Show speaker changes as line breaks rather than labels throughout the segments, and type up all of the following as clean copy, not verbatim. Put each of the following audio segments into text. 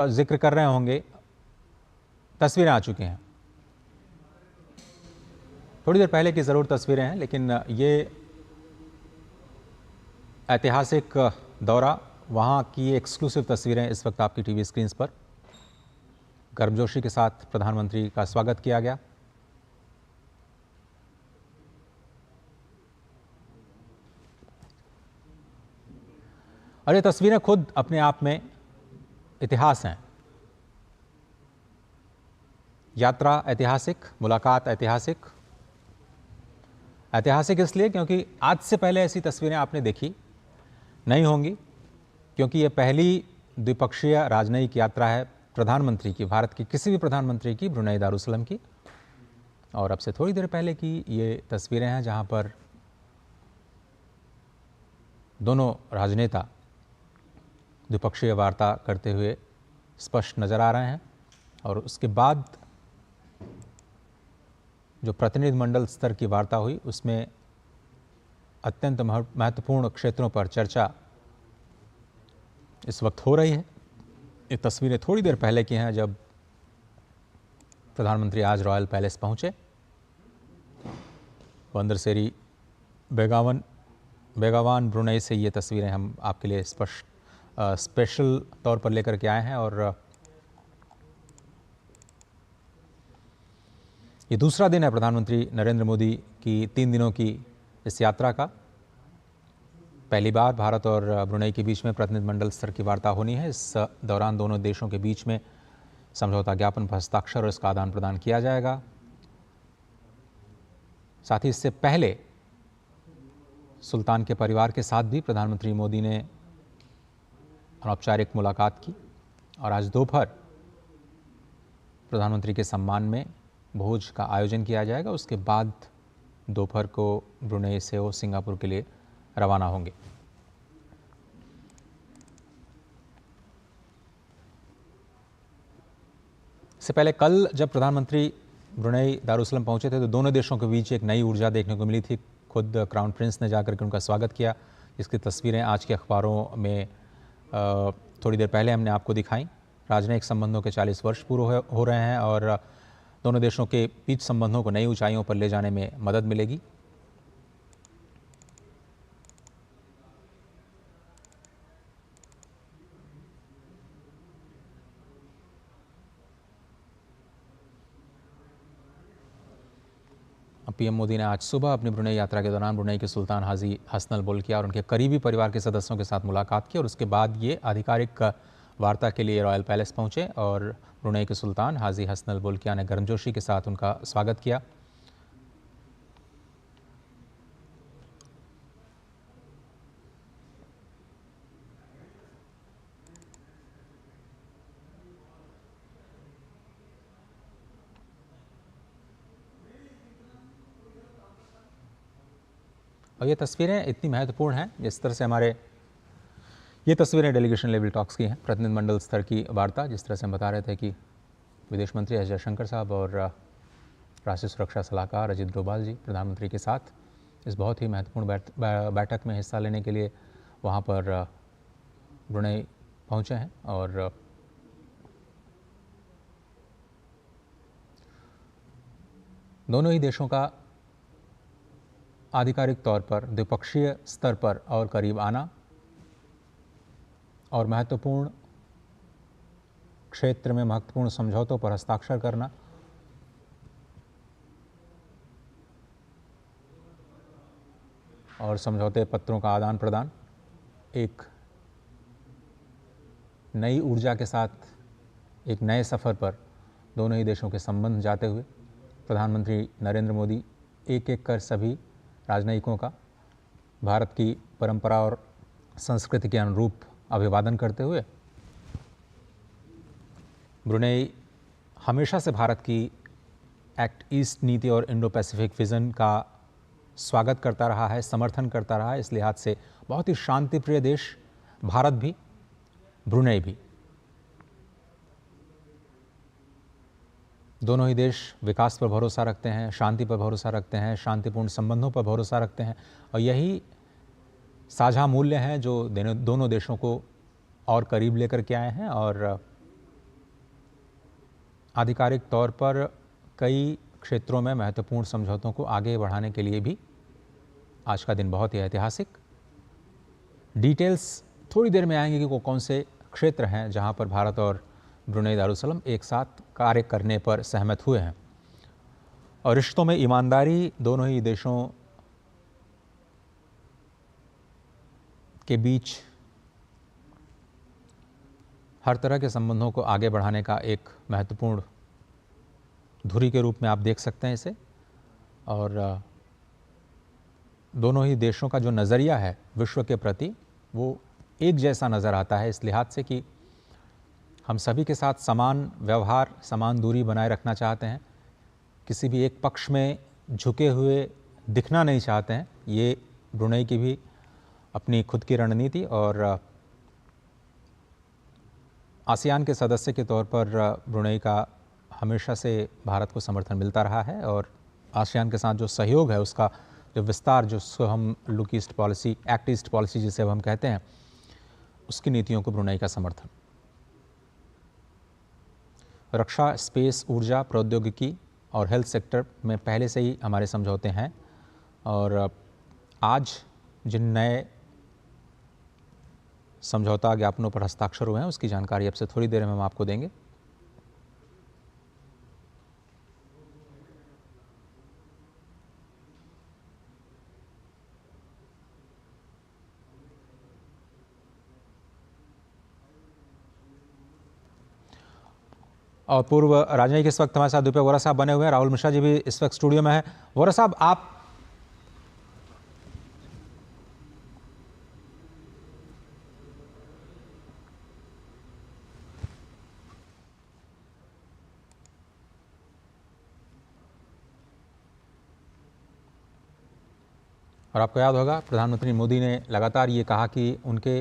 जिक्र कर रहे होंगे, तस्वीरें आ चुकी हैं। थोड़ी देर पहले की ज़रूर तस्वीरें हैं, लेकिन ये ऐतिहासिक दौरा, वहाँ की एक्सक्लूसिव तस्वीरें इस वक्त आपकी टीवी स्क्रीन पर। गर्मजोशी के साथ प्रधानमंत्री का स्वागत किया गया। और ये तस्वीरें खुद अपने आप में इतिहास हैं। यात्रा ऐतिहासिक, मुलाकात ऐतिहासिक। ऐतिहासिक इसलिए क्योंकि आज से पहले ऐसी तस्वीरें आपने देखी नहीं होंगी, क्योंकि ये पहली द्विपक्षीय राजनयिक यात्रा है प्रधानमंत्री की, भारत की किसी भी प्रधानमंत्री की ब्रुनेई दारुसलाम की। और अब से थोड़ी देर पहले की ये तस्वीरें हैं जहां पर दोनों राजनेता द्विपक्षीय वार्ता करते हुए स्पष्ट नजर आ रहे हैं। और उसके बाद जो प्रतिनिधिमंडल स्तर की वार्ता हुई, उसमें अत्यंत महत्वपूर्ण क्षेत्रों पर चर्चा इस वक्त हो रही है। ये तस्वीरें थोड़ी देर पहले की हैं, जब प्रधानमंत्री आज रॉयल पैलेस पहुंचे। बंदर सेरी बेगावान ब्रुनेई से ये तस्वीरें हम आपके लिए स्पेशल तौर पर लेकर के आए हैं। और ये दूसरा दिन है प्रधानमंत्री नरेंद्र मोदी की 3 दिनों की इस यात्रा का। पहली बार भारत और ब्रुनेई के बीच में प्रतिनिधिमंडल स्तर की वार्ता होनी है। इस दौरान दोनों देशों के बीच में समझौता ज्ञापन पर हस्ताक्षर और इसका आदान प्रदान किया जाएगा। साथ ही इससे पहले सुल्तान के परिवार के साथ भी प्रधानमंत्री मोदी ने अनौपचारिक मुलाकात की। और आज दोपहर प्रधानमंत्री के सम्मान में भोज का आयोजन किया जाएगा। उसके बाद दोपहर को ब्रुनेई से वो सिंगापुर के लिए रवाना होंगे। इससे पहले कल जब प्रधानमंत्री ब्रुनेई दारुसलाम पहुंचे थे तो दोनों देशों के बीच एक नई ऊर्जा देखने को मिली थी। खुद क्राउन प्रिंस ने जाकर के उनका स्वागत किया। इसकी तस्वीरें आज के अखबारों में थोड़ी देर पहले हमने आपको दिखाई। राजनयिक संबंधों के 40 वर्ष पूरे हो रहे हैं और दोनों देशों के बीच संबंधों को नई ऊंचाइयों पर ले जाने में मदद मिलेगी। पीएम मोदी ने आज सुबह अपनी ब्रुनेई यात्रा के दौरान ब्रुनेई के सुल्तान हाजी हसनल बोल्किया और उनके करीबी परिवार के सदस्यों के साथ मुलाकात की। और उसके बाद ये आधिकारिक वार्ता के लिए रॉयल पैलेस पहुंचे और ब्रुनेई के सुल्तान हाजी हसनल बोल्किया ने गर्मजोशी के साथ उनका स्वागत किया। और ये तस्वीरें इतनी महत्वपूर्ण हैं, जिस तरह से ये तस्वीरें डेलीगेशन लेवल टॉक्स की हैं, प्रतिनिधिमंडल स्तर की वार्ता। जिस तरह से हम बता रहे थे कि विदेश मंत्री एस जयशंकर साहब और राष्ट्रीय सुरक्षा सलाहकार अजित डोभाल जी प्रधानमंत्री के साथ इस बहुत ही महत्वपूर्ण बैठक में हिस्सा लेने के लिए वहाँ पर ब्रुनेई पहुँचे हैं। और दोनों ही देशों का आधिकारिक तौर पर द्विपक्षीय स्तर पर और करीब आना और महत्वपूर्ण क्षेत्र में महत्वपूर्ण समझौतों पर हस्ताक्षर करना और समझौते पत्रों का आदान प्रदान एक नई ऊर्जा के साथ एक नए सफ़र पर दोनों ही देशों के संबंध जाते हुए प्रधानमंत्री नरेंद्र मोदी एक एक कर सभी राजनयिकों का भारत की परंपरा और संस्कृति के अनुरूप अभिवादन करते हुए ब्रुनेई हमेशा से भारत की एक्ट ईस्ट नीति और इंडो पैसिफिक विज़न का स्वागत करता रहा है, समर्थन करता रहा है। इस लिहाज से बहुत ही शांतिप्रिय देश भारत भी, ब्रुनेई भी। दोनों ही देश विकास पर भरोसा रखते हैं, शांति पर भरोसा रखते हैं, शांतिपूर्ण संबंधों पर भरोसा रखते हैं। और यही साझा मूल्य हैं जो दोनों देशों को और करीब लेकर के आए हैं और आधिकारिक तौर पर कई क्षेत्रों में महत्वपूर्ण समझौतों को आगे बढ़ाने के लिए भी आज का दिन बहुत ही ऐतिहासिक। डिटेल्स थोड़ी देर में आएंगे कि वो कौन से क्षेत्र हैं जहां पर भारत और ब्रुनेई दारुसलम एक साथ कार्य करने पर सहमत हुए हैं। और रिश्तों में ईमानदारी दोनों ही देशों के बीच हर तरह के संबंधों को आगे बढ़ाने का एक महत्वपूर्ण धुरी के रूप में आप देख सकते हैं इसे। और दोनों ही देशों का जो नज़रिया है विश्व के प्रति वो एक जैसा नज़र आता है, इस लिहाज से कि हम सभी के साथ समान व्यवहार, समान दूरी बनाए रखना चाहते हैं, किसी भी एक पक्ष में झुके हुए दिखना नहीं चाहते हैं। ये ब्रुनेई की भी अपनी खुद की रणनीति और आसियान के सदस्य के तौर पर ब्रुनेई का हमेशा से भारत को समर्थन मिलता रहा है और आसियान के साथ जो सहयोग है उसका जो विस्तार, जिसको हम look east policy, act east policy जिसे हम कहते हैं, उसकी नीतियों को ब्रुनेई का समर्थन। रक्षा, स्पेस, ऊर्जा, प्रौद्योगिकी और हेल्थ सेक्टर में पहले से ही हमारे समझौते हैं और आज जिन नए समझौता ज्ञापनों पर हस्ताक्षर हुए हैं उसकी जानकारी अब से थोड़ी देर में हम आपको देंगे। और पूर्व राजनयिक इस वक्त हमारे साथ दीपक वोरा साहब बने हुए हैं, राहुल मिश्रा जी भी इस वक्त स्टूडियो में है। वोरा साहब, आप और आपको याद होगा प्रधानमंत्री मोदी ने लगातार ये कहा कि उनके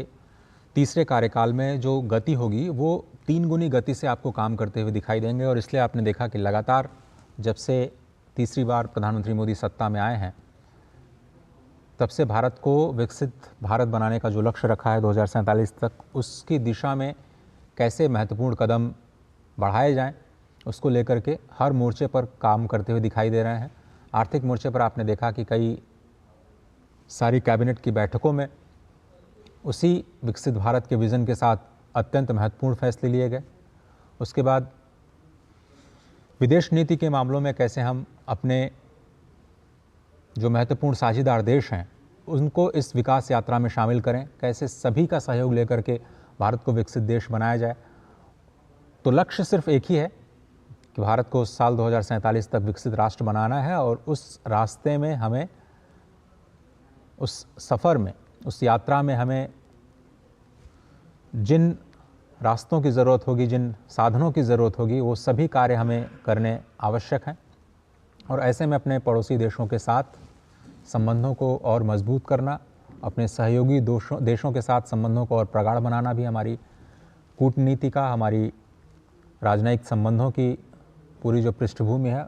तीसरे कार्यकाल में जो गति होगी वो 3 गुनी गति से आपको काम करते हुए दिखाई देंगे। और इसलिए आपने देखा कि लगातार जब से तीसरी बार प्रधानमंत्री मोदी सत्ता में आए हैं तब से भारत को विकसित भारत बनाने का जो लक्ष्य रखा है 2047 तक, उसकी दिशा में कैसे महत्वपूर्ण कदम बढ़ाए जाएं उसको लेकर के हर मोर्चे पर काम करते हुए दिखाई दे रहे हैं। आर्थिक मोर्चे पर आपने देखा कि कई सारी कैबिनेट की बैठकों में उसी विकसित भारत के विज़न के साथ अत्यंत महत्वपूर्ण फैसले लिए गए। उसके बाद विदेश नीति के मामलों में कैसे हम अपने जो महत्वपूर्ण साझेदार देश हैं उनको इस विकास यात्रा में शामिल करें, कैसे सभी का सहयोग लेकर के भारत को विकसित देश बनाया जाए। तो लक्ष्य सिर्फ एक ही है कि भारत को साल 2047 तक विकसित राष्ट्र बनाना है और उस रास्ते में हमें, उस सफ़र में, उस यात्रा में हमें जिन रास्तों की ज़रूरत होगी, जिन साधनों की ज़रूरत होगी, वो सभी कार्य हमें करने आवश्यक हैं। और ऐसे में अपने पड़ोसी देशों के साथ संबंधों को और मजबूत करना, अपने सहयोगी देशों के साथ संबंधों को और प्रगाढ़ बनाना भी हमारी कूटनीति का, हमारी राजनयिक संबंधों की पूरी जो पृष्ठभूमि है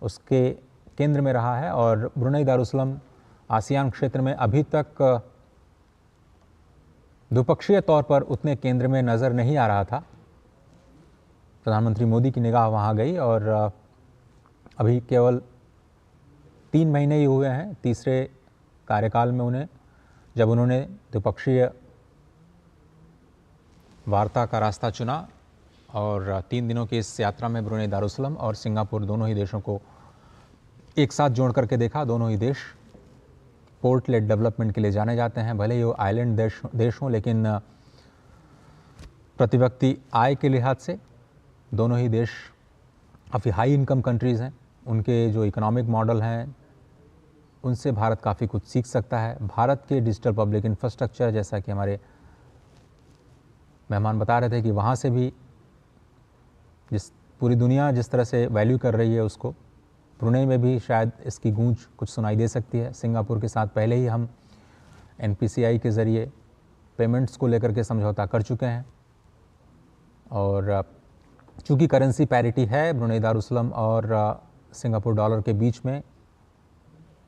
उसके केंद्र में रहा है। और ब्रुनेई दारुसलम आसियान क्षेत्र में अभी तक द्विपक्षीय तौर पर उतने केंद्र में नज़र नहीं आ रहा था। प्रधानमंत्री मोदी की निगाह वहाँ गई और अभी केवल 3 महीने ही हुए हैं तीसरे कार्यकाल में उन्हें, जब उन्होंने द्विपक्षीय वार्ता का रास्ता चुना और 3 दिनों की इस यात्रा में ब्रुनेई दारुसलम और सिंगापुर दोनों ही देशों को एक साथ जोड़ करके देखा। दोनों ही देश पोर्ट लेड डेवलपमेंट के लिए जाने जाते हैं, भले ही वो आइलैंड देश हों, लेकिन प्रति व्यक्ति आय के लिहाज से दोनों ही देश काफ़ी हाई इनकम कंट्रीज़ हैं। उनके जो इकोनॉमिक मॉडल हैं उनसे भारत काफ़ी कुछ सीख सकता है। भारत के डिजिटल पब्लिक इंफ्रास्ट्रक्चर, जैसा कि हमारे मेहमान बता रहे थे कि वहाँ से भी पूरी दुनिया जिस तरह से वैल्यू कर रही है उसको, ब्रुनेई में भी शायद इसकी गूंज कुछ सुनाई दे सकती है। सिंगापुर के साथ पहले ही हम NPCI के ज़रिए पेमेंट्स को लेकर के समझौता कर चुके हैं और चूँकि करेंसी पैरिटी है ब्रुनेई दारुसलम और सिंगापुर डॉलर के बीच में,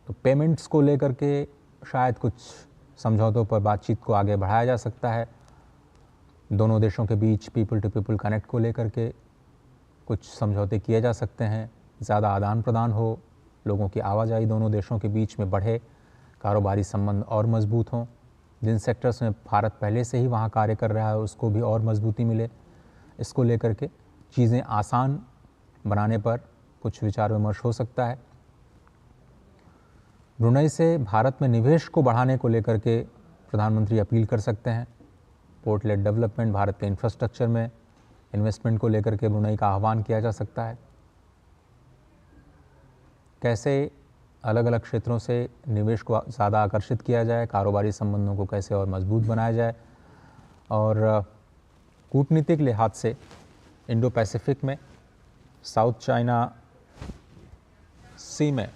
तो पेमेंट्स को लेकर के शायद कुछ समझौतों पर बातचीत को आगे बढ़ाया जा सकता है। दोनों देशों के बीच पीपल टू पीपल कनेक्ट को लेकर के कुछ समझौते किए जा सकते हैं, ज़्यादा आदान प्रदान हो, लोगों की आवाजाही दोनों देशों के बीच में बढ़े, कारोबारी संबंध और मजबूत हों, जिन सेक्टर्स में भारत पहले से ही वहाँ कार्य कर रहा है उसको भी और मजबूती मिले। इसको लेकर के चीज़ें आसान बनाने पर कुछ विचार विमर्श हो सकता है। ब्रुनेई से भारत में निवेश को बढ़ाने को लेकर के प्रधानमंत्री अपील कर सकते हैं। पोर्ट लेड डेवलपमेंट, भारत के इंफ्रास्ट्रक्चर में इन्वेस्टमेंट को लेकर के ब्रुनेई का आह्वान किया जा सकता है। कैसे अलग अलग क्षेत्रों से निवेश को ज़्यादा आकर्षित किया जाए, कारोबारी संबंधों को कैसे और मजबूत बनाया जाए, और कूटनीतिक लिहाज से इंडो पैसिफिक में, साउथ चाइना सी में